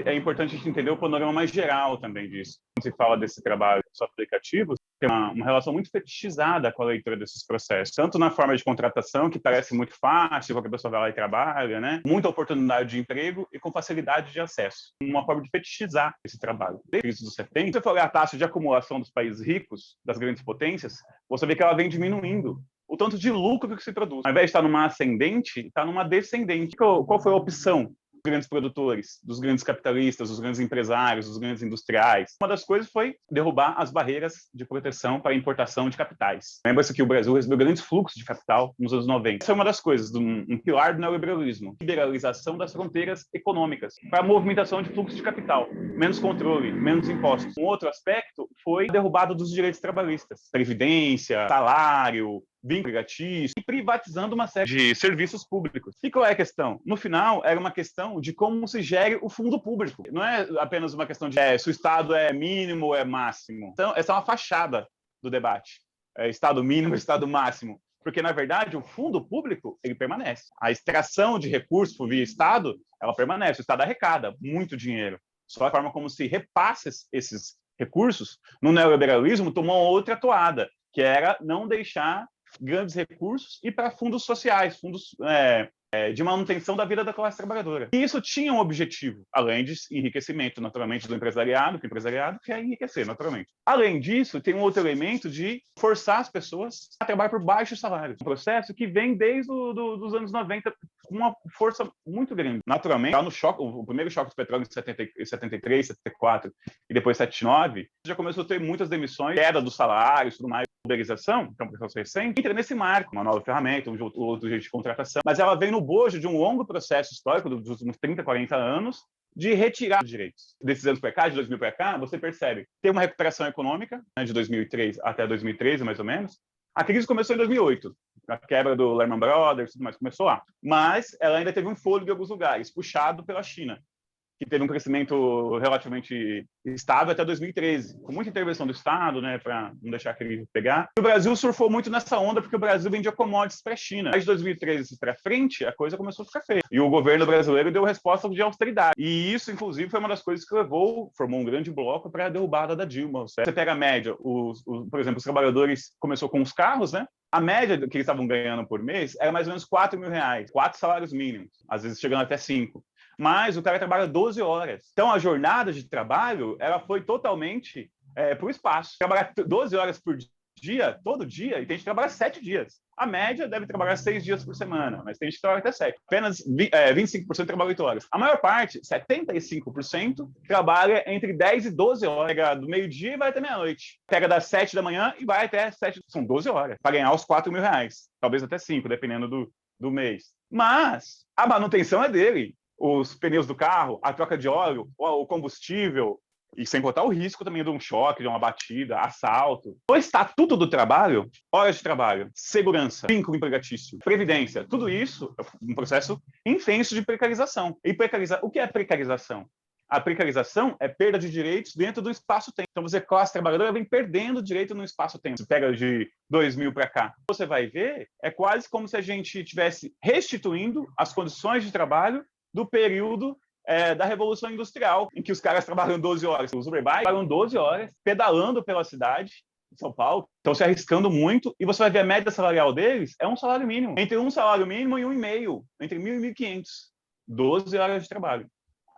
é importante a gente entender o panorama mais geral também disso. Quando se fala desse trabalho dos aplicativos, tem uma relação muito fetichizada com a leitura desses processos, tanto na forma de contratação, que parece muito fácil, qualquer pessoa vai lá e trabalha, né? Muita oportunidade de emprego e com facilidade de acesso. Uma forma de fetichizar esse trabalho. Desde os 70, se você for olhar a taxa de acumulação dos países ricos, das grandes potências, você vê que ela vem diminuindo o tanto de lucro que se produz. Ao invés de estar numa ascendente, está numa descendente. Qual foi a opção dos grandes produtores, dos grandes capitalistas, dos grandes empresários, dos grandes industriais? Uma das coisas foi derrubar as barreiras de proteção para a importação de capitais. Lembra-se que o Brasil recebeu grandes fluxos de capital nos anos 90. Essa é uma das coisas, um pilar do neoliberalismo. Liberalização das fronteiras econômicas para a movimentação de fluxos de capital. Menos controle, menos impostos. Um outro aspecto foi a derrubada dos direitos trabalhistas. Previdência, salário, vínculo empregatício e privatizando uma série de serviços públicos. E qual é a questão? No final, era uma questão de como se gere o fundo público. Não é apenas uma questão de se o Estado é mínimo ou é máximo. Então, essa é uma fachada do debate. Estado mínimo, Estado máximo. Porque, na verdade, o fundo público, ele permanece. A extração de recursos por via Estado, ela permanece. O Estado arrecada muito dinheiro. Só a forma como se repassa esses recursos, no neoliberalismo, tomou outra toada, que era não deixar grandes recursos e para fundos sociais, fundos de manutenção da vida da classe trabalhadora. E isso tinha um objetivo, além de enriquecimento, naturalmente, do empresariado, que o empresariado quer enriquecer, naturalmente. Além disso, tem um outro elemento de forçar as pessoas a trabalhar por baixos salários. Um processo que vem desde os anos 90 com uma força muito grande. Naturalmente, no choque, o primeiro choque do petróleo em 73, 74 e depois 79, já começou a ter muitas demissões, queda dos salários, tudo mais. Uberização, que é um processo recente, entra nesse marco, uma nova ferramenta, outro jeito de contratação, mas ela vem no bojo de um longo processo histórico dos últimos 30, 40 anos de retirar os direitos. Desses anos para cá, de 2000 para cá, você percebe, tem uma recuperação econômica, né, de 2003 até 2013, mais ou menos. A crise começou em 2008, a quebra do Lehman Brothers, tudo mais, começou lá. Mas ela ainda teve um fôlego em alguns lugares, puxado pela China, que teve um crescimento relativamente estável até 2013, com muita intervenção do Estado, né, para não deixar a crise pegar. O Brasil surfou muito nessa onda porque o Brasil vendia commodities para a China. Mas de 2013 para frente, a coisa começou a ficar feia. E o governo brasileiro deu resposta de austeridade. E isso, inclusive, foi uma das coisas que formou um grande bloco para a derrubada da Dilma. Você pega a média, por exemplo, os trabalhadores começou com os carros, né? A média que eles estavam ganhando por mês era mais ou menos R$4.000, 4 salários mínimos, às vezes chegando até 5. Mas o cara trabalha 12 horas. Então, a jornada de trabalho ela foi totalmente para o espaço. Trabalhar 12 horas por dia, todo dia, e tem gente que trabalha 7 dias. A média deve trabalhar 6 dias por semana, mas tem gente que trabalha até 7. Apenas 25% trabalha 8 horas. A maior parte, 75%, trabalha entre 10 e 12 horas. Pega do meio-dia e vai até meia-noite. Pega das 7 da manhã e vai até 7. São 12 horas para ganhar os R$4.000. Talvez até 5, dependendo do mês. Mas a manutenção é dele. Os pneus do carro, a troca de óleo, o combustível, e sem contar o risco também de um choque, de uma batida, assalto. O estatuto do trabalho, horas de trabalho, segurança, vínculo empregatício, previdência, tudo isso é um processo intenso de precarização. E o que é precarização? A precarização é perda de direitos dentro do espaço-tempo. Então, você, classe trabalhadora, vem perdendo direito no espaço-tempo. Você pega de 2000 para cá. Você vai ver, é quase como se a gente estivesse restituindo as condições de trabalho do período da Revolução Industrial, em que os caras trabalham 12 horas. Os Uberbikes trabalham 12 horas, pedalando pela cidade de São Paulo, estão se arriscando muito, e você vai ver a média salarial deles é um salário mínimo. Entre um salário mínimo e 1,5, entre 1.000 e 1.500. 12 horas de trabalho.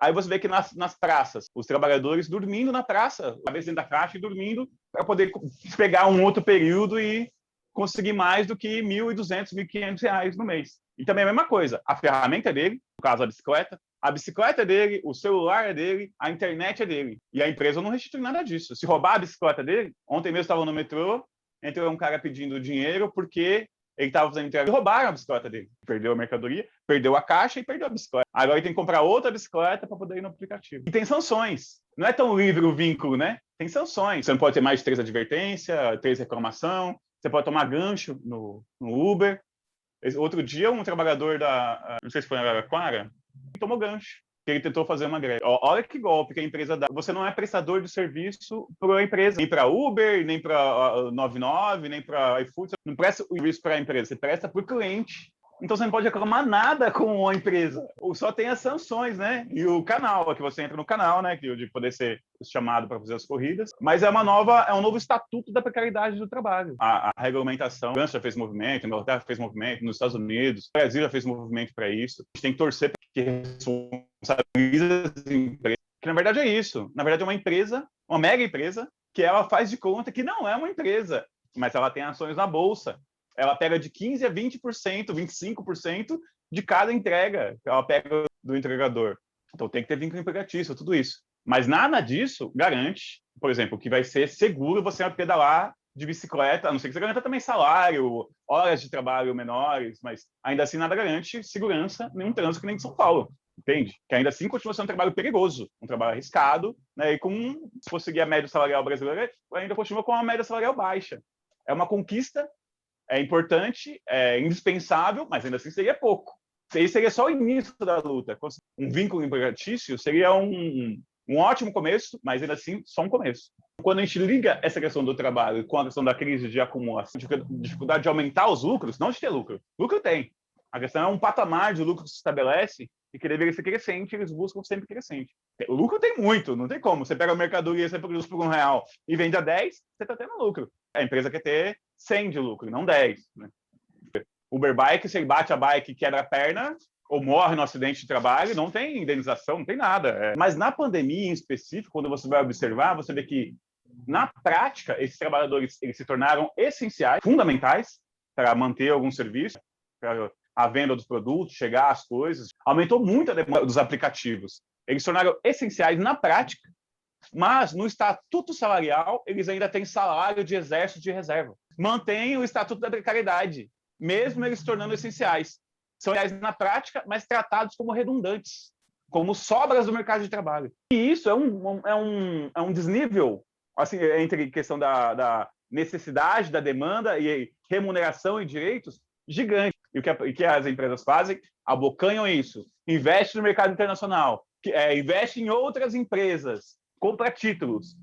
Aí você vê que nas praças, os trabalhadores dormindo na praça, uma vez dentro da caixa e dormindo, para poder pegar um outro período e conseguir mais do que R$1.200, R$1.500 no mês. E também a mesma coisa, a ferramenta é dele, no caso a bicicleta é dele, o celular é dele, a internet é dele. E a empresa não restitui nada disso. Se roubar a bicicleta dele, ontem mesmo estava no metrô, entrou um cara pedindo dinheiro porque ele estava fazendo entrega e roubaram a bicicleta dele. Perdeu a mercadoria, perdeu a caixa e perdeu a bicicleta. Agora ele tem que comprar outra bicicleta para poder ir no aplicativo. E tem sanções. Não é tão livre o vínculo, né? Tem sanções. Você não pode ter mais de 3 advertências, 3 reclamação, você pode tomar gancho no Uber. Outro dia, um trabalhador não sei se foi na Araraquara, tomou gancho, que ele tentou fazer uma greve. Olha que golpe que a empresa dá. Você não é prestador de serviço para a empresa, nem para Uber, nem para 99, nem para iFood. Você não presta o serviço para a empresa, você presta para o cliente. Então você não pode reclamar nada com a empresa. Ou só tem as sanções, né? E o canal, que você entra no canal, né? De poder ser chamado para fazer as corridas. Mas é um novo estatuto da precariedade do trabalho. A regulamentação, a França já fez movimento, a Inglaterra fez movimento, nos Estados Unidos, o Brasil já fez movimento para isso. A gente tem que torcer para que responsabilize as empresas. Que na verdade é isso. Na verdade é uma empresa, uma mega empresa, que ela faz de conta que não é uma empresa, mas ela tem ações na bolsa. Ela pega de 15% a 20%, 25% de cada entrega que ela pega do entregador. Então tem que ter vínculo empregatício, tudo isso. Mas nada disso garante, por exemplo, que vai ser seguro você pedalar de bicicleta, a não ser que você garanta também salário, horas de trabalho menores, mas ainda assim nada garante segurança nenhum trânsito que nem de São Paulo. Entende? Que ainda assim continua sendo um trabalho perigoso, um trabalho arriscado, né? E se for seguir a média salarial brasileira, ainda continua com uma média salarial baixa. É uma conquista, é importante, é indispensável, mas ainda assim seria pouco. Isso seria só o início da luta. Um vínculo empregatício seria um ótimo começo, mas ainda assim só um começo. Quando a gente liga essa questão do trabalho com a questão da crise de acumulação, dificuldade de aumentar os lucros, não de ter lucro. Lucro tem. A questão é um patamar de lucro que se estabelece e que deveria ser crescente, eles buscam sempre crescente. O lucro tem muito, não tem como. Você pega a mercadoria, você produz por R$1 e vende a 10, você está tendo lucro. A empresa quer ter 100 de lucro, não 10. Né? Uber Bike, se ele bate a bike e quebra a perna, ou morre no acidente de trabalho, não tem indenização, não tem nada. Mas na pandemia, em específico, quando você vai observar, você vê que, na prática, esses trabalhadores eles se tornaram essenciais, fundamentais, para manter algum serviço, para a venda dos produtos, chegar às coisas. Aumentou muito a demanda dos aplicativos. Eles se tornaram essenciais na prática, mas no estatuto salarial, eles ainda têm salário de exército de reserva. Mantém o estatuto da precariedade, mesmo eles se tornando essenciais. São essenciais na prática, mas tratados como redundantes, como sobras do mercado de trabalho. E isso é um desnível assim, entre questão da necessidade, da demanda e remuneração e direitos gigante. E o que as empresas fazem? Abocanham isso, investem no mercado internacional, investe em outras empresas, compra títulos,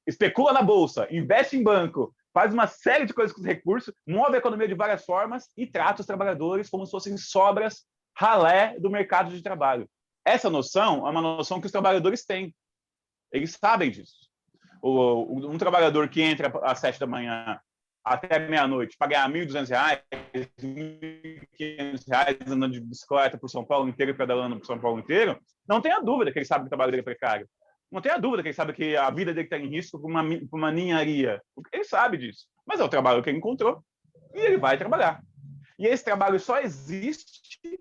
especula na bolsa, investe em banco, faz uma série de coisas com os recursos, move a economia de várias formas e trata os trabalhadores como se fossem sobras ralé do mercado de trabalho. Essa noção é uma noção que os trabalhadores têm. Eles sabem disso. Um trabalhador que entra às 7 da manhã até meia-noite para ganhar R$1.200, R$1.500 andando de bicicleta por São Paulo inteiro e pedalando por São Paulo inteiro, não tenha dúvida que ele sabe que o trabalho dele é precário. Não tenha dúvida que ele sabe que a vida dele está em risco por uma ninharia. Ele sabe disso. Mas é o trabalho que ele encontrou e ele vai trabalhar. E esse trabalho só existe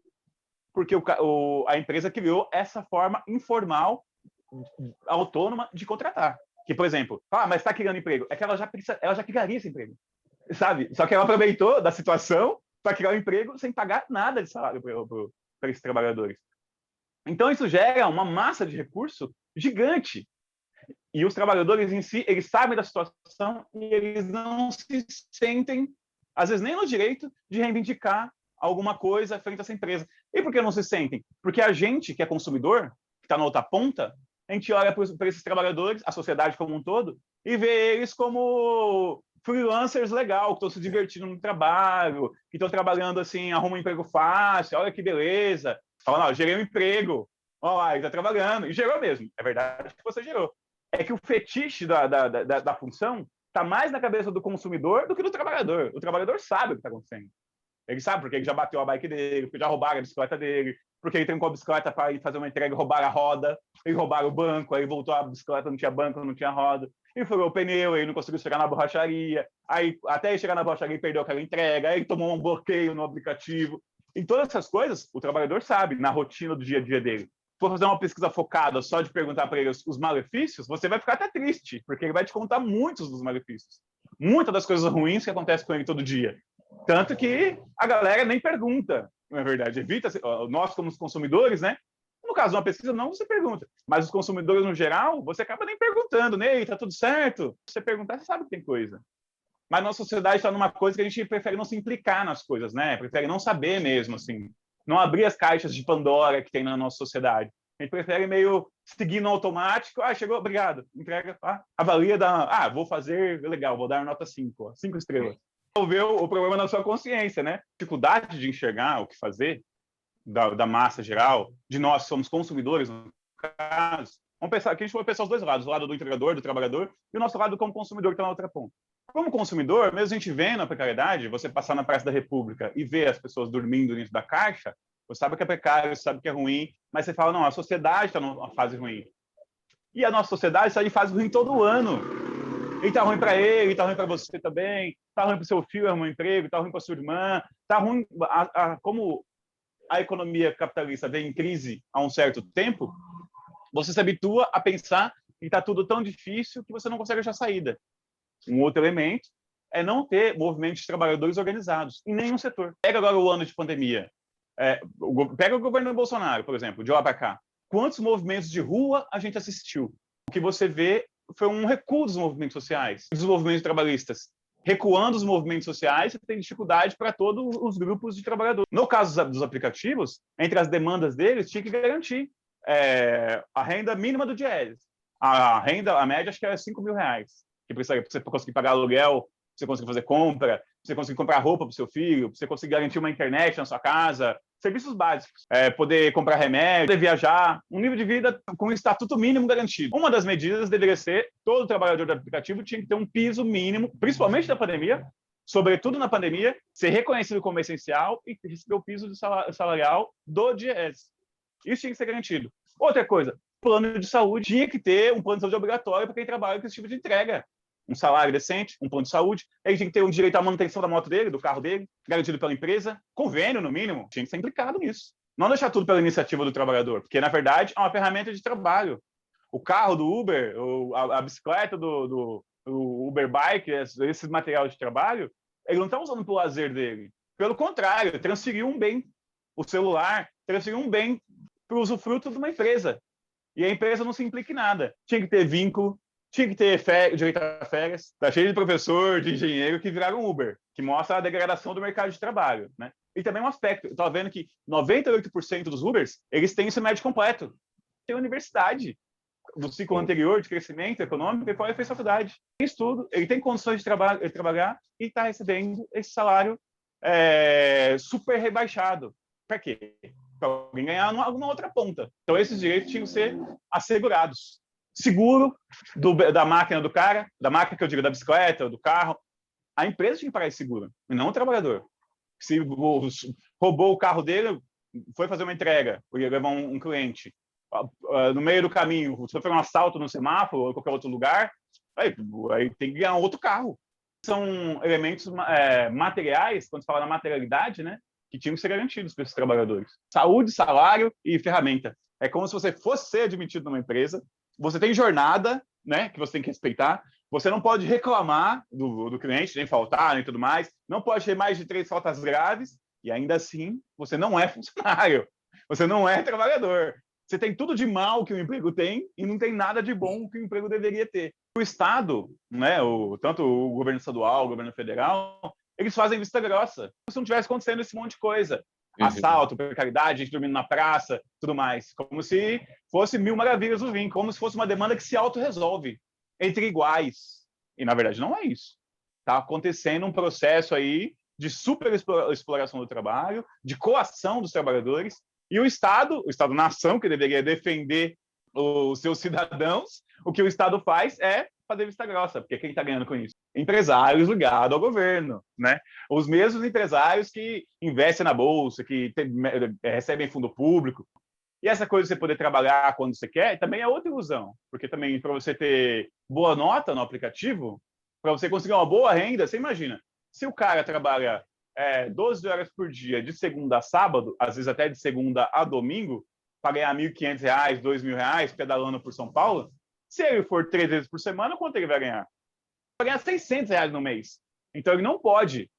porque a empresa criou essa forma informal, autônoma de contratar. Que, por exemplo, mas está criando emprego. É que ela já criaria esse emprego. Sabe? Só que ela aproveitou da situação para criar um emprego sem pagar nada de salário para esses trabalhadores. Então, isso gera uma massa de recurso gigante. E os trabalhadores em si, eles sabem da situação e eles não se sentem, às vezes, nem no direito de reivindicar alguma coisa frente a essa empresa. E por que não se sentem? Porque a gente, que é consumidor, que está na outra ponta, a gente olha para esses trabalhadores, a sociedade como um todo, e vê eles como freelancers legal, que estão se divertindo no trabalho, que estão trabalhando assim, arrumam um emprego fácil, olha que beleza. Fala, não, gerei um emprego, olha lá, ele está trabalhando. E gerou mesmo, é verdade que você gerou. É que o fetiche da função está mais na cabeça do consumidor do que do trabalhador. O trabalhador sabe o que está acontecendo. Ele sabe porque ele já bateu a bike dele, porque já roubaram a bicicleta dele, porque ele trancou a bicicleta para ir fazer uma entrega e roubaram a roda, e roubaram o banco, aí voltou a bicicleta, não tinha banco, não tinha roda, e furou o pneu, aí não conseguiu chegar na borracharia, aí até ele chegar na borracharia ele perdeu aquela entrega, aí ele tomou um bloqueio no aplicativo. Em todas essas coisas, o trabalhador sabe, na rotina do dia a dia dele. Se for fazer uma pesquisa focada só de perguntar para ele os malefícios, você vai ficar até triste, porque ele vai te contar muitos dos malefícios. Muitas das coisas ruins que acontecem com ele todo dia. Tanto que a galera nem pergunta, não é verdade? Evita, nós como consumidores, né? No caso de uma pesquisa, não você pergunta. Mas os consumidores, no geral, você acaba nem perguntando, né? Tá tudo certo? Se você perguntar, você sabe que tem coisa. Mas nossa sociedade está numa coisa que a gente prefere não se implicar nas coisas, né? Prefere não saber mesmo, assim. Não abrir as caixas de Pandora que tem na nossa sociedade. A gente prefere meio seguir no automático. Chegou, obrigado. Entrega, avalia, vou fazer, legal, vou dar nota 5, 5 estrelas. resolver o problema na sua consciência, né? Dificuldade de enxergar o que fazer da massa geral, de nós que somos consumidores, no caso. Vamos pensar, aqui a gente vai pensar os dois lados, o lado do entregador, do trabalhador, e o nosso lado como consumidor, que está na outra ponta. Como consumidor, mesmo a gente vendo a precariedade, você passar na Praça da República e ver as pessoas dormindo dentro da caixa, você sabe que é precário, você sabe que é ruim, mas você fala, não, a sociedade está numa fase ruim. E a nossa sociedade está em fase ruim todo ano. E tá ruim para ele, tá ruim para você também, tá ruim para o seu filho arrumar um emprego, tá ruim para sua irmã, tá ruim. Como a economia capitalista vem em crise há um certo tempo, você se habitua a pensar que está tudo tão difícil que você não consegue achar saída. Um outro elemento é não ter movimentos de trabalhadores organizados em nenhum setor. Pega agora o ano de pandemia. Pega o governo Bolsonaro, por exemplo, de lá para cá. Quantos movimentos de rua a gente assistiu? O que você vê foi um recuo dos movimentos sociais, dos movimentos trabalhistas. Recuando os movimentos sociais, você tem dificuldade para todos os grupos de trabalhadores. No caso dos aplicativos, entre as demandas deles, tinha que garantir a renda mínima do Dieses. A renda, a média, acho que era R$5.000, que precisaria para você conseguir pagar aluguel, para você conseguir fazer compra, para você conseguir comprar roupa para o seu filho, para você conseguir garantir uma internet na sua casa, serviços básicos, poder comprar remédio, poder viajar, um nível de vida com um estatuto mínimo garantido. Uma das medidas deveria ser, todo trabalhador do aplicativo tinha que ter um piso mínimo, principalmente na pandemia, sobretudo na pandemia, ser reconhecido como essencial e receber o piso salarial do Dieses. Isso tinha que ser garantido. Outra coisa, plano de saúde tinha que ter um plano de saúde obrigatório para quem trabalha com esse tipo de entrega. Um salário decente, um plano de saúde, ele tinha que ter um direito à manutenção da moto dele, do carro dele, garantido pela empresa, convênio, no mínimo, tinha que ser implicado nisso. Não deixar tudo pela iniciativa do trabalhador, porque, na verdade, é uma ferramenta de trabalho. O carro do Uber, a bicicleta do Uber Bike, esse material de trabalho, ele não está usando para o lazer dele. Pelo contrário, transferiu um bem. O celular transferiu um bem para o usufruto de uma empresa. E a empresa não se implica em nada. Tinha que ter vínculo, tinha que ter direito a férias. Está cheio de professor, de engenheiro que viraram Uber, que mostra a degradação do mercado de trabalho, né? E também um aspecto, eu estava vendo que 98% dos Ubers, eles têm ensino médio completo. Tem universidade do ciclo anterior de crescimento econômico, ele fez faculdade, tem estudo, ele tem condições de trabalhar e está recebendo esse salário super rebaixado. Para quê? Para alguém ganhar numa outra ponta. Então, esses direitos tinham que ser assegurados. Seguro da máquina do cara, da máquina que eu digo, da bicicleta, do carro. A empresa tinha que pagar esse seguro, e não o trabalhador. Se roubou o carro dele, foi fazer uma entrega, ia levar um cliente. No meio do caminho, sofreu um assalto no semáforo ou em qualquer outro lugar, aí tem que ganhar outro carro. São elementos materiais, quando se fala na materialidade, né, que tinham que ser garantidos para esses trabalhadores. Saúde, salário e ferramenta. É como se você fosse ser admitido numa empresa, você tem jornada, né, que você tem que respeitar, você não pode reclamar do cliente, nem faltar, nem tudo mais, não pode ter mais de 3 faltas graves, e ainda assim, você não é funcionário, você não é trabalhador. Você tem tudo de mal que o emprego tem e não tem nada de bom que o emprego deveria ter. O Estado, né, tanto o governo estadual, o governo federal, eles fazem vista grossa. Se não tivesse acontecendo esse monte de coisa. Assalto, precariedade, gente dormindo na praça, tudo mais. Como se fosse mil maravilhas do vinho, como se fosse uma demanda que se autorresolve entre iguais. E, na verdade, não é isso. Está acontecendo um processo aí de superexploração do trabalho, de coação dos trabalhadores, e o Estado-nação, que deveria defender os seus cidadãos, o que o Estado faz é fazer vista grossa, porque quem está ganhando com isso? Empresários ligados ao governo, né? Os mesmos empresários que investem na bolsa, que recebem fundo público. E essa coisa de você poder trabalhar quando você quer também é outra ilusão, porque também para você ter boa nota no aplicativo, para você conseguir uma boa renda, você imagina, se o cara trabalha 12 horas por dia, de segunda a sábado, às vezes até de segunda a domingo, para ganhar R$1.500, R$2.000 pedalando por São Paulo, se ele for 3 vezes por semana, quanto ele vai ganhar? Vai ganhar R$600 no mês. Então, ele não pode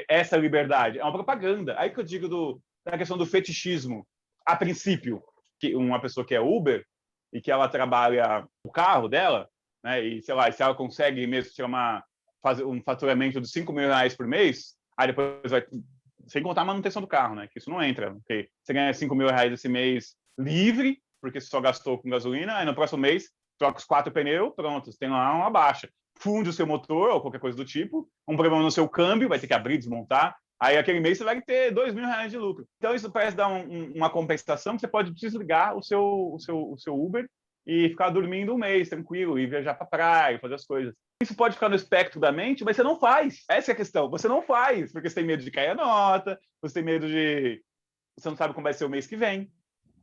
essa liberdade. É uma propaganda. Aí que eu digo da questão do fetichismo. A princípio, que uma pessoa que é Uber e que ela trabalha o carro dela, né, e, sei lá, se ela consegue mesmo fazer um faturamento de R$5.000 por mês, aí depois vai... Sem contar a manutenção do carro, né? Que isso não entra. Porque você ganha R$5.000 esse mês livre, porque você só gastou com gasolina, aí no próximo mês troca os 4 pneus, pronto, você tem lá uma baixa. funde o seu motor ou qualquer coisa do tipo, um problema no seu câmbio, vai ter que abrir, desmontar, aí aquele mês você vai ter R$ 2.000 de lucro. Então isso parece dar uma compensação que você pode desligar o seu Uber e ficar dormindo um mês tranquilo e viajar para praia, fazer as coisas. Isso pode ficar no espectro da mente, mas você não faz. Essa é a questão. Você não faz, porque você tem medo de cair a nota, você tem medo de... Você não sabe como vai ser o mês que vem.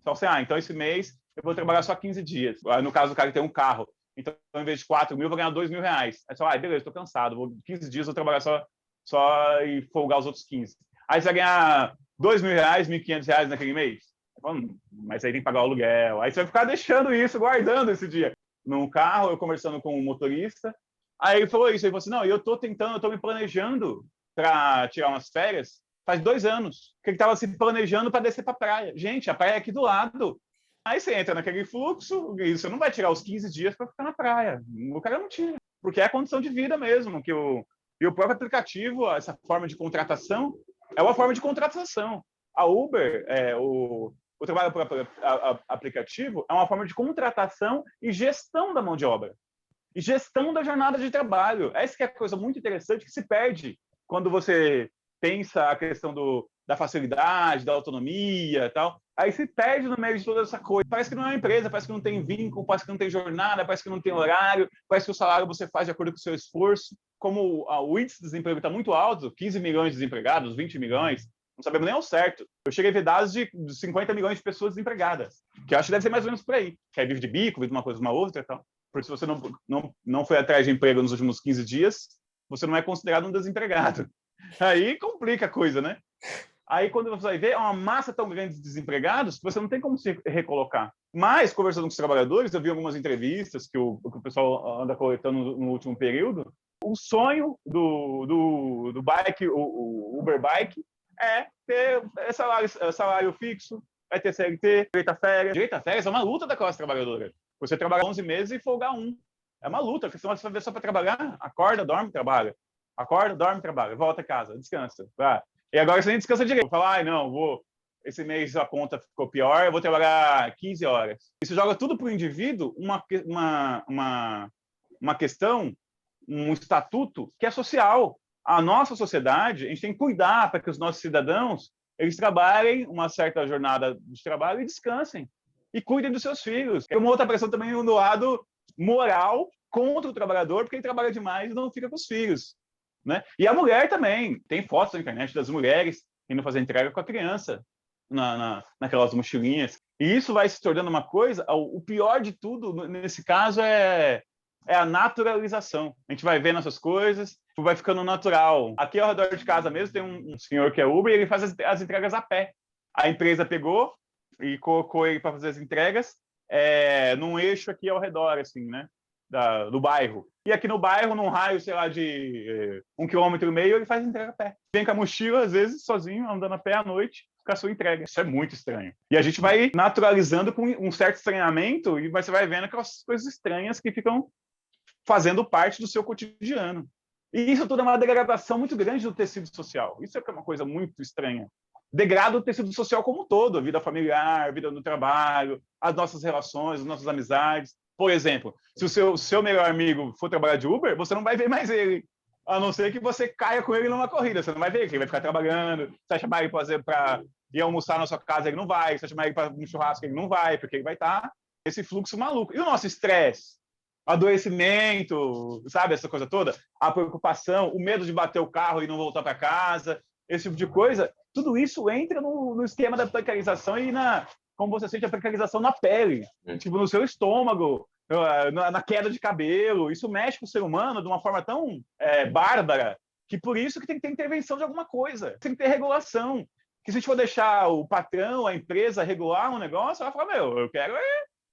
Então, assim, então esse mês eu vou trabalhar só 15 dias. No caso do cara que tem um carro, então, em vez de 4 mil, eu vou ganhar R$ 2.000. Aí você fala, beleza, estou cansado, 15 dias eu vou trabalhar só e folgar os outros 15. Aí você vai ganhar R$ 2.000, R$ 1.500 naquele mês. Mas aí tem que pagar o aluguel. Aí você vai ficar deixando isso, guardando esse dia. No carro, eu conversando com o motorista, aí ele falou isso, ele falou assim, não, eu estou me planejando para tirar umas férias faz 2 anos, que ele estava se planejando para descer para a praia. Gente, a praia é aqui do lado. Aí você entra naquele fluxo e você não vai tirar os 15 dias para ficar na praia. O cara não tira, porque é a condição de vida mesmo. E o próprio aplicativo, essa forma de contratação, é uma forma de contratação. A Uber, o trabalho por aplicativo, é uma forma de contratação e gestão da mão de obra. E gestão da jornada de trabalho. Essa que é a coisa muito interessante que se perde quando você pensa a questão da facilidade, da autonomia e tal. Aí se perde no meio de toda essa coisa. Parece que não é uma empresa, parece que não tem vínculo, parece que não tem jornada, parece que não tem horário, parece que o salário você faz de acordo com o seu esforço. Como o índice de desemprego está muito alto, 15 milhões de desempregados, 20 milhões, não sabemos nem ao certo. Eu cheguei a ver dados de 50 milhões de pessoas desempregadas, que eu acho que deve ser mais ou menos por aí. Que é vive de bico, vive de uma coisa, uma outra e tal. Porque se você não foi atrás de emprego nos últimos 15 dias, você não é considerado um desempregado. Aí complica a coisa, né? Aí, quando você vai ver, é uma massa tão grande de desempregados que você não tem como se recolocar. Mas, conversando com os trabalhadores, eu vi algumas entrevistas que o pessoal anda coletando no último período, o sonho do bike, o Uber Bike, é ter salário fixo, é ter CLT, direito a férias. Direito a férias é uma luta da classe trabalhadora. Você trabalha 11 meses e folgar 1. É uma luta, porque senão você vai ver só para trabalhar, acorda, dorme, trabalha. Acorda, dorme, trabalha, volta a casa, descansa. Vai. E agora você nem descansa direito. Vou falar, não, esse mês a conta ficou pior, eu vou trabalhar 15 horas. Isso joga tudo para o indivíduo uma questão, um estatuto que é social. A nossa sociedade, a gente tem que cuidar para que os nossos cidadãos eles trabalhem uma certa jornada de trabalho e descansem. E cuidem dos seus filhos. Tem uma outra pressão também no lado moral contra o trabalhador, porque ele trabalha demais e não fica com os filhos. Né? E a mulher também. Tem fotos na internet das mulheres indo fazer entrega com a criança naquelas mochilinhas. E isso vai se tornando uma coisa... O pior de tudo, nesse caso, é a naturalização. A gente vai vendo essas coisas, vai ficando natural. Aqui ao redor de casa mesmo tem um senhor que é Uber e ele faz as entregas a pé. A empresa pegou e colocou ele para fazer as entregas num eixo aqui ao redor, assim, né? Do bairro. E aqui no bairro, num raio, sei lá, de 1,5 km, ele faz entrega a pé. Vem com a mochila, às vezes, sozinho, andando a pé à noite, com a sua entrega. Isso é muito estranho. E a gente vai naturalizando com um certo estranhamento e você vai vendo aquelas coisas estranhas que ficam fazendo parte do seu cotidiano. E isso tudo é uma degradação muito grande do tecido social. Isso é uma coisa muito estranha. Degrada o tecido social como um todo, a vida familiar, a vida no trabalho, as nossas relações, as nossas amizades. Por exemplo, se o seu melhor amigo for trabalhar de Uber, você não vai ver mais ele, a não ser que você caia com ele numa corrida. Você não vai ver ele vai ficar trabalhando. Você vai chamar ele para ir almoçar na sua casa, ele não vai. Você vai chamar ele para um churrasco, ele não vai, porque ele vai estar nesse fluxo maluco. E o nosso estresse? Adoecimento, sabe, essa coisa toda? A preocupação, o medo de bater o carro e não voltar para casa, esse tipo de coisa. Tudo isso entra no esquema da precarização e como você sente a precarização na pele, tipo no seu estômago, na queda de cabelo. Isso mexe com o ser humano de uma forma tão bárbara que por isso que tem que ter intervenção de alguma coisa, tem que ter regulação. Que se a gente for deixar o patrão, a empresa regular um negócio, ela fala, eu quero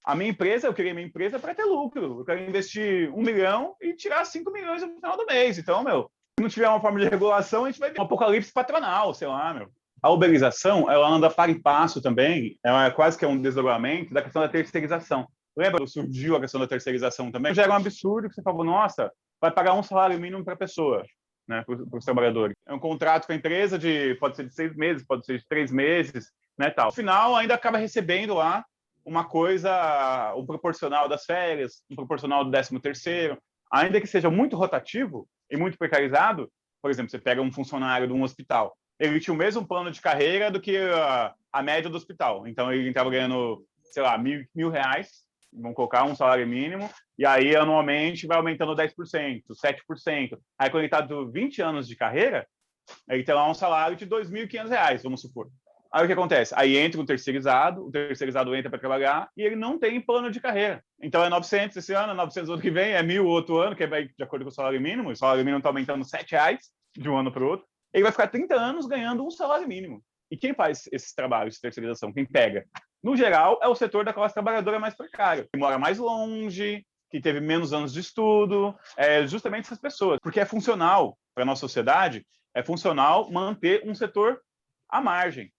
a minha empresa, eu criei minha empresa para ter lucro, eu quero investir 1 milhão e tirar 5 milhões no final do mês. Então, se não tiver uma forma de regulação, a gente vai ver um apocalipse patronal, sei lá, A uberização, ela anda para e passo também, ela é quase que um desdobramento da questão da terceirização. Lembra? Surgiu a questão da terceirização também. Já era um absurdo que você falou, nossa, vai pagar um salário mínimo para a pessoa, né, para os trabalhadores. É um contrato com a empresa pode ser de 6 meses, pode ser de 3 meses, né, tal. No final, ainda acaba recebendo lá uma coisa, um proporcional das férias, um proporcional do 13º. ainda que seja muito rotativo e muito precarizado. Por exemplo, você pega um funcionário de um hospital, ele tinha o mesmo plano de carreira do que a média do hospital. Então, ele estava ganhando, sei lá, R$ 1.000, vamos colocar um salário mínimo, e aí, anualmente, vai aumentando 10%, 7%. Aí, quando ele está de 20 anos de carreira, ele tem lá um salário de R$ 2.500, vamos supor. Aí o que acontece? Aí entra o terceirizado entra para trabalhar e ele não tem plano de carreira. Então é 900 esse ano, é 900 ano que vem, é 1.000 outro ano, que vai de acordo com o salário mínimo. O salário mínimo está aumentando R$ 7 de um ano para o outro. Ele vai ficar 30 anos ganhando um salário mínimo. E quem faz esses trabalhos de terceirização? Quem pega? No geral, é o setor da classe trabalhadora mais precária, que mora mais longe, que teve menos anos de estudo, justamente essas pessoas. Porque é funcional para a nossa sociedade, é funcional manter um setor à margem.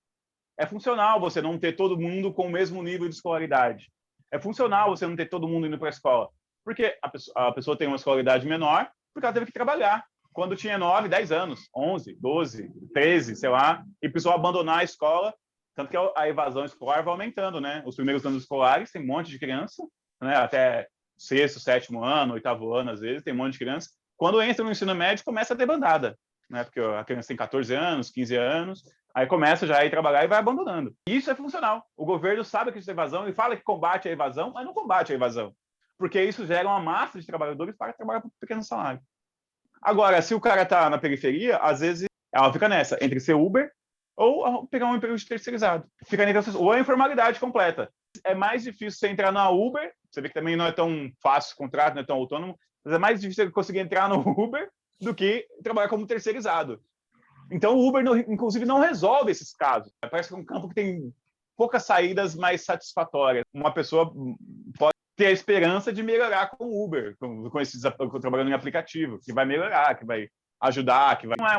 É funcional você não ter todo mundo com o mesmo nível de escolaridade. É funcional você não ter todo mundo indo para a escola. Porque a pessoa tem uma escolaridade menor porque ela teve que trabalhar. Quando tinha 9, 10 anos, 11, 12, 13, sei lá, e precisou abandonar a escola, tanto que a evasão escolar vai aumentando, né? Os primeiros anos escolares tem um monte de criança, né? Até sexto, sétimo ano, oitavo ano, às vezes, tem um monte de criança. Quando entra no ensino médio, começa a ter bandada, né? Porque a criança tem 14 anos, 15 anos, aí começa já a ir trabalhar e vai abandonando. E isso é funcional. O governo sabe que isso é evasão, ele fala que combate a evasão, mas não combate a evasão, porque isso gera uma massa de trabalhadores para trabalhar por pequeno salário. Agora, se o cara está na periferia, às vezes ela fica nessa, entre ser Uber ou pegar um emprego de terceirizado. Fica nessa, ou a informalidade completa. É mais difícil você entrar na Uber, você vê que também não é tão fácil o contrato, não é tão autônomo, mas é mais difícil você conseguir entrar no Uber do que trabalhar como terceirizado. Então, o Uber, inclusive, não resolve esses casos. Parece que é um campo que tem poucas saídas mais satisfatórias. Uma pessoa pode ter a esperança de melhorar com o Uber, trabalhando em aplicativo, que vai melhorar, que vai ajudar, que vai... Não é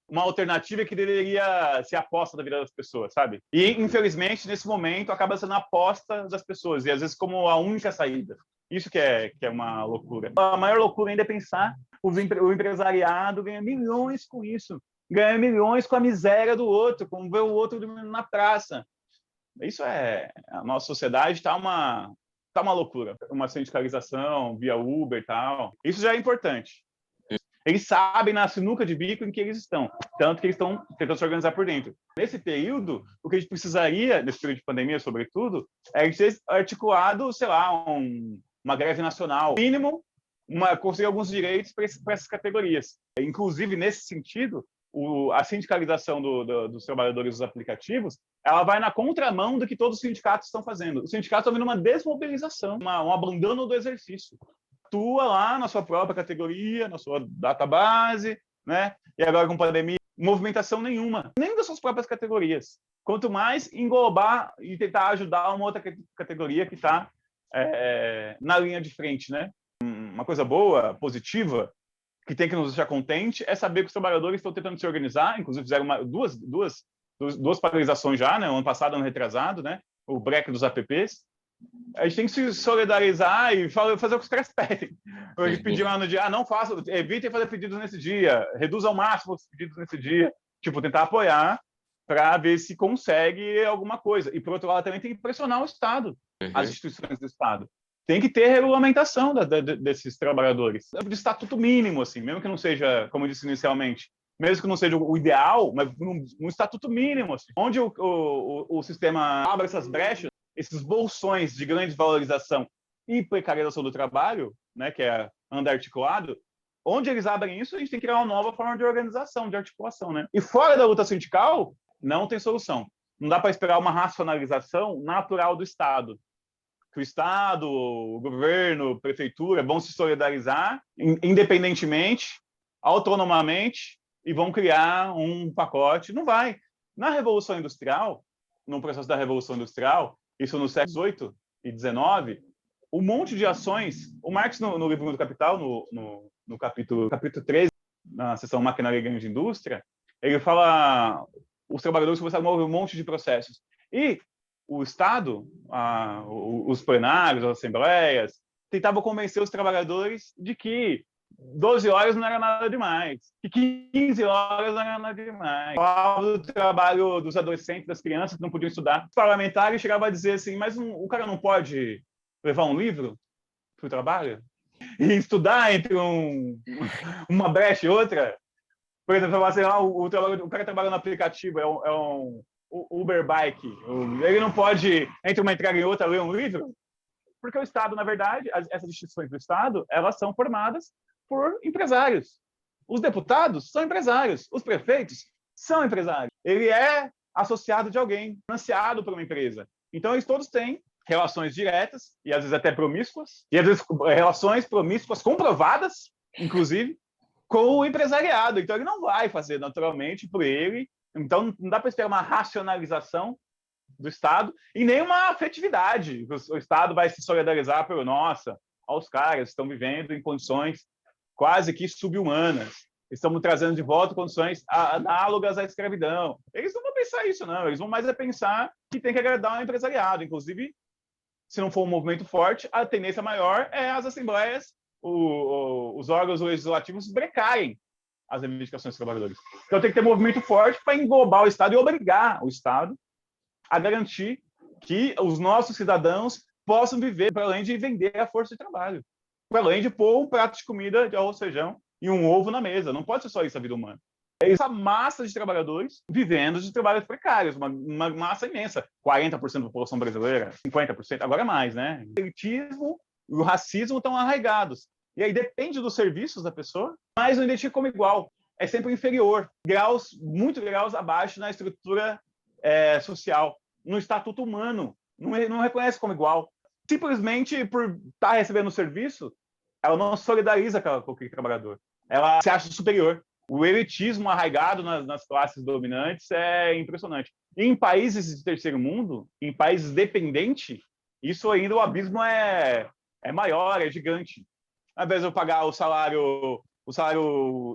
uma alternativa que deveria ser a aposta da vida das pessoas, sabe? E, infelizmente, nesse momento, acaba sendo a aposta das pessoas, e às vezes como a única saída. Isso que é uma loucura. A maior loucura ainda é pensar o empresariado ganha milhões com isso. Ganha milhões com a miséria do outro, como ver o outro dormindo na praça. Isso a nossa sociedade está uma loucura. Uma sindicalização via Uber e tal. Isso já é importante. Eles sabem na sinuca de bico em que eles estão, tanto que eles estão tentando se organizar por dentro. Nesse período, o que a gente precisaria, nesse período de pandemia, sobretudo, é ser articulado, sei lá, uma greve nacional, mínimo, conseguir alguns direitos para essas categorias. Inclusive, nesse sentido, a sindicalização dos trabalhadores dos aplicativos, ela vai na contramão do que todos os sindicatos estão fazendo. Os sindicatos estão vendo uma desmobilização, um abandono do exercício. Atua lá na sua própria categoria, na sua database, né? E agora com pandemia, movimentação nenhuma, nem das suas próprias categorias. Quanto mais englobar e tentar ajudar uma outra categoria que está na linha de frente, né? Uma coisa boa, positiva, que tem que nos deixar contente é saber que os trabalhadores estão tentando se organizar, inclusive fizeram duas paralisações já, né? Ano passado, ano retrasado, né? O break dos apps. A gente tem que se solidarizar e fazer o que os caras pedem. Eles pediram lá no dia, não façam, evitem fazer pedidos nesse dia, reduzam ao máximo os pedidos nesse dia. Tipo, tentar apoiar para ver se consegue alguma coisa. E, por outro lado, também tem que pressionar o Estado, as instituições do Estado. Tem que ter regulamentação desses trabalhadores. De estatuto mínimo, assim, mesmo que não seja, como eu disse inicialmente, mesmo que não seja o ideal, mas um estatuto mínimo, assim, onde o sistema abre essas brechas, esses bolsões de grande valorização e precarização do trabalho, né, que anda articulado, onde eles abrem isso, a gente tem que criar uma nova forma de organização, de articulação, né? E fora da luta sindical, não tem solução. Não dá para esperar uma racionalização natural do Estado. Que o Estado, o governo, a prefeitura vão se solidarizar independentemente, autonomamente, e vão criar um pacote. Não vai. Na Revolução Industrial, no processo da Revolução Industrial, isso no século XVIII e XIX, um monte de ações. O Marx, no livro do Capital, no capítulo 13, na seção Maquinaria e Grande Indústria, ele fala os trabalhadores começaram a mover um monte de processos. E o Estado, os plenários, as assembleias, tentavam convencer os trabalhadores de que 12 horas não era nada demais, que 15 horas não era nada demais. Falava do trabalho dos adolescentes, das crianças que não podiam estudar. Os parlamentares chegavam a dizer assim, mas o cara não pode levar um livro para o trabalho? e estudar entre uma brecha e outra. Por exemplo, falar assim, o cara trabalha no aplicativo, é um Uber Bike, ele não pode, entre uma entrega e outra, ler um livro? Porque o Estado, na verdade, essas instituições do Estado, elas são formadas por empresários. Os deputados são empresários, os prefeitos são empresários. Ele é associado de alguém, financiado por uma empresa. Então, eles todos têm relações diretas, e às vezes até promíscuas, e às vezes relações promíscuas comprovadas, inclusive, com o empresariado. Então, ele não vai fazer naturalmente por ele. Então, não dá para esperar uma racionalização do Estado e nem uma afetividade. O Estado vai se solidarizar pelo, nossa, os caras estão vivendo em condições quase que subhumanas. Estamos trazendo de volta condições análogas à escravidão. Eles não vão pensar isso, não. Eles vão mais pensar que tem que agradar o empresariado. Inclusive, se não for um movimento forte, a tendência maior é as assembleias, os órgãos legislativos brecarem as reivindicações dos trabalhadores. Então, tem que ter movimento forte para englobar o Estado e obrigar o Estado a garantir que os nossos cidadãos possam viver para além de vender a força de trabalho, para além de pôr um prato de comida de arroz, feijão e um ovo na mesa. Não pode ser só isso a vida humana. É essa massa de trabalhadores vivendo de trabalhos precários, uma massa imensa. 40% da população brasileira, 50%, agora mais, né? O elitismo e o racismo estão arraigados. E aí depende dos serviços da pessoa, mas não identifica como igual. É sempre inferior, muitos graus abaixo na estrutura social. No estatuto humano, não reconhece como igual. Simplesmente por estar recebendo o serviço, ela não solidariza com aquele trabalhador. Ela se acha superior. O elitismo arraigado nas classes dominantes é impressionante. E em países de terceiro mundo, em países dependentes, isso ainda o abismo é maior, é gigante. Ao invés de eu pagar o salário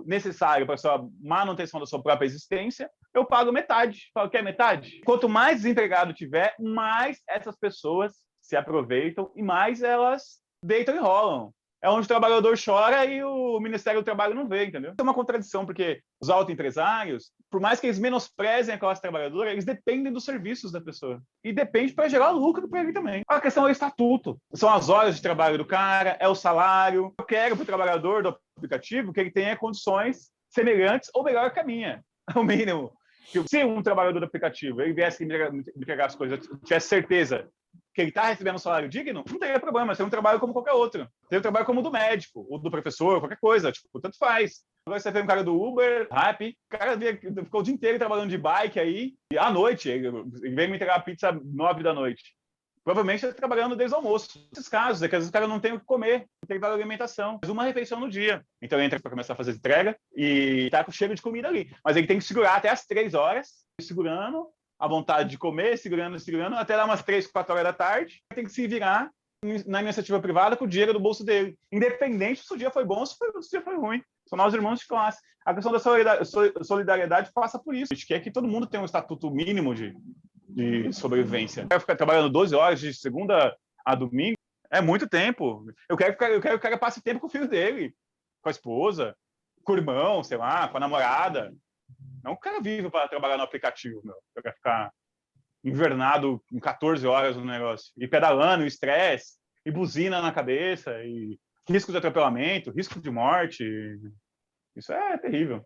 necessário para a sua manutenção da sua própria existência, eu pago metade. Falo, quer metade? Quanto mais desempregado tiver, mais essas pessoas se aproveitam e mais elas deitam e rolam. É onde o trabalhador chora e o Ministério do Trabalho não vê, entendeu? É uma contradição, porque os autoempresários, por mais que eles menosprezem a classe trabalhadora, eles dependem dos serviços da pessoa. E depende para gerar lucro para ele também. A questão é o estatuto. São as horas de trabalho do cara, é o salário. Eu quero para o trabalhador do aplicativo que ele tenha condições semelhantes ou melhor que a minha. É o mínimo. Se um trabalhador do aplicativo ele viesse me entregar as coisas, eu tivesse certeza que ele está recebendo um salário digno, não teria problema, tem um trabalho como qualquer outro. Tem um trabalho como o do médico, o do professor, qualquer coisa, tipo, tanto faz. Agora você vê um cara do Uber, Rappi, o cara ficou o dia inteiro trabalhando de bike aí, e à noite, ele veio me entregar a pizza 9 da noite. Provavelmente está trabalhando desde o almoço. Nesses casos, é que às vezes o cara não tem o que comer, não tem dar alimentação, mas uma refeição no dia. Então ele entra para começar a fazer entrega e está com cheiro de comida ali. Mas ele tem que segurar até as 3 horas, segurando a vontade de comer, segurando, até dar umas 3, 4 horas da tarde. Tem que se virar na iniciativa privada com o dinheiro do bolso dele. Independente se o dia foi bom ou se o dia foi ruim. São nós irmãos de classe. A questão da solidariedade passa por isso. A gente quer que todo mundo tenha um estatuto mínimo de sobrevivência. Eu quero ficar trabalhando 12 horas de segunda a domingo. É muito tempo. Eu quero que o cara passe tempo com o filho dele, com a esposa, com o irmão, sei lá, com a namorada. Não o cara vive para trabalhar no aplicativo, meu. Eu quero ficar invernado com 14 horas no negócio. E pedalando, estresse, e buzina na cabeça, e risco de atropelamento, risco de morte. Isso é terrível.